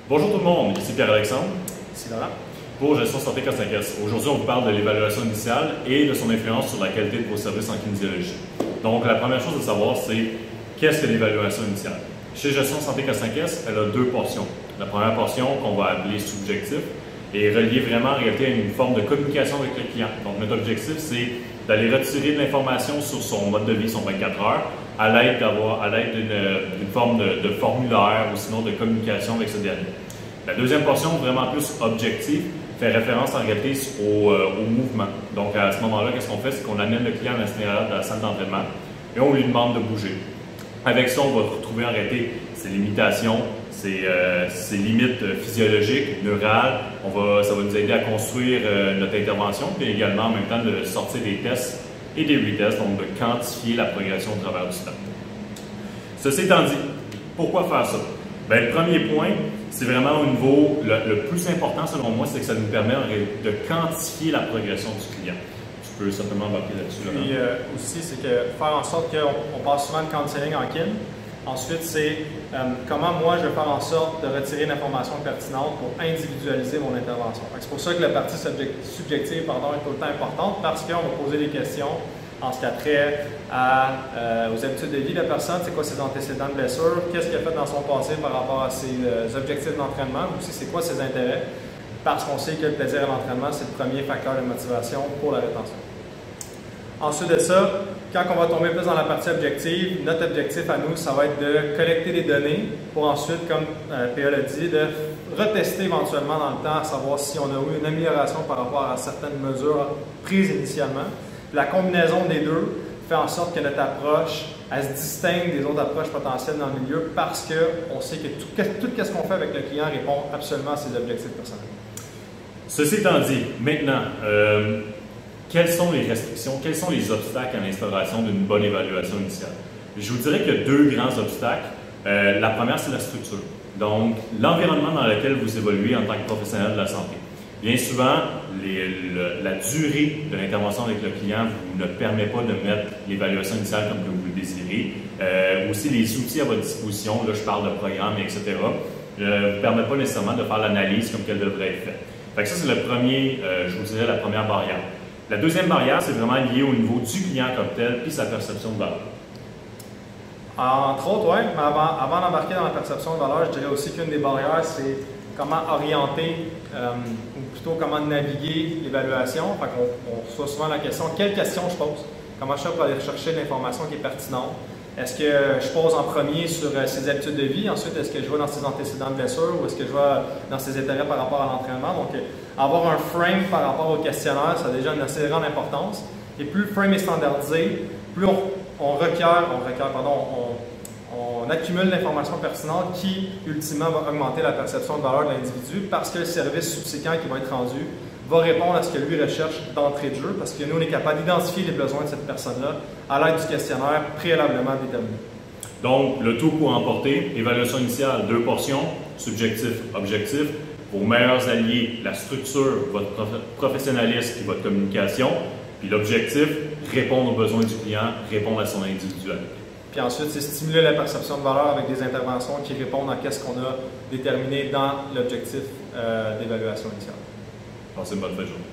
Bonjour tout le monde, ici Pierre-Alexandre. Ici Laurent. Pour Gestion Santé K5S. Aujourd'hui, on vous parle de l'évaluation initiale et de son influence sur la qualité de vos services en kinésiologie. Donc, la première chose à savoir, c'est qu'est-ce que l'évaluation initiale? Chez Gestion Santé K5S, elle a deux portions. La première portion, qu'on va appeler subjectif, est reliée vraiment en réalité à une forme de communication avec le client. Donc, notre objectif, c'est d'aller retirer de l'information sur son mode de vie, son 24 heures, à l'aide d'une forme de formulaire ou sinon de communication avec ce dernier. La deuxième portion, vraiment plus objective, fait référence en réalité au mouvement. Donc, à ce moment-là, qu'est-ce qu'on fait? C'est qu'on amène le client à l'intérieur de la salle d'entraînement et on lui demande de bouger. Avec ça, on va retrouver en réalité ses limitations, ses limites physiologiques, neurales. Ça va nous aider à construire notre intervention, puis également en même temps de sortir des tests et des retests, donc de quantifier la progression au travers du temps. Ceci étant dit, pourquoi faire ça? Bien, le premier point, c'est vraiment au niveau, le plus important selon moi, c'est que ça nous permet de quantifier la progression du client. Tu peux simplement embarquer là-dessus. Puis aussi, c'est que faire en sorte qu'on passe souvent le counseling en kin. Ensuite, c'est comment moi je vais faire en sorte de retirer l'information pertinente pour individualiser mon intervention. C'est pour ça que la partie subjective est tout le temps importante parce qu'on va poser des questions en ce qui a trait aux habitudes de vie de la personne, c'est quoi ses antécédents de blessure, qu'est-ce qu'il a fait dans son passé par rapport à ses objectifs d'entraînement, aussi c'est quoi ses intérêts, parce qu'on sait que le plaisir à l'entraînement, c'est le premier facteur de motivation pour la rétention. Ensuite de ça, quand on va tomber plus dans la partie objective, notre objectif à nous, ça va être de collecter des données pour ensuite, comme PA l'a dit, de retester éventuellement dans le temps, à savoir si on a eu une amélioration par rapport à certaines mesures prises initialement. La combinaison des deux fait en sorte que notre approche elle se distingue des autres approches potentielles dans le milieu parce qu'on sait que tout ce qu'on fait avec le client répond absolument à ses objectifs personnels. Ceci étant dit, maintenant, quelles sont les restrictions, quels sont les obstacles à l'instauration d'une bonne évaluation initiale? Je vous dirais qu'il y a deux grands obstacles. La première, c'est la structure. Donc, l'environnement dans lequel vous évoluez en tant que professionnel de la santé. Bien souvent, la durée de l'intervention avec le client vous ne permet pas de mettre l'évaluation initiale comme que vous le désirez. Aussi, les outils à votre disposition, là je parle de programme, etc., ne vous permettent pas nécessairement de faire l'analyse comme qu'elle devrait être faite. Fait que ça, c'est le premier, je vous dirais, la première barrière. La deuxième barrière, c'est vraiment lié au niveau du client comme tel, puis sa perception de valeur. Entre autres, oui, mais avant d'embarquer dans la perception de valeur, je dirais aussi qu'une des barrières, c'est comment orienter ou plutôt comment naviguer l'évaluation. On reçoit souvent la question, quelle question je pose? Comment je fais pour aller chercher l'information qui est pertinente? Est-ce que je pose en premier sur ses habitudes de vie? Ensuite, est-ce que je vais dans ses antécédents de blessure ou est-ce que je vais dans ses intérêts par rapport à l'entraînement? Donc, avoir un frame par rapport au questionnaire, ça a déjà une assez grande importance. Et plus le frame est standardisé, plus on accumule l'information pertinente qui, ultimement, va augmenter la perception de valeur de l'individu parce que le service subséquent qui va être rendu va répondre à ce que lui recherche d'entrée de jeu parce que nous, on est capable d'identifier les besoins de cette personne-là à l'aide du questionnaire préalablement déterminé. Donc, le tout pour emporter, évaluation initiale, deux portions, subjectif, objectif. Vos meilleurs alliés, la structure, votre professionnalisme et votre communication. Puis l'objectif, répondre aux besoins du client, répondre à son individualité. Puis ensuite, c'est stimuler la perception de valeur avec des interventions qui répondent à ce qu'on a déterminé dans l'objectif d'évaluation initiale. Passez une bonne fin de journée.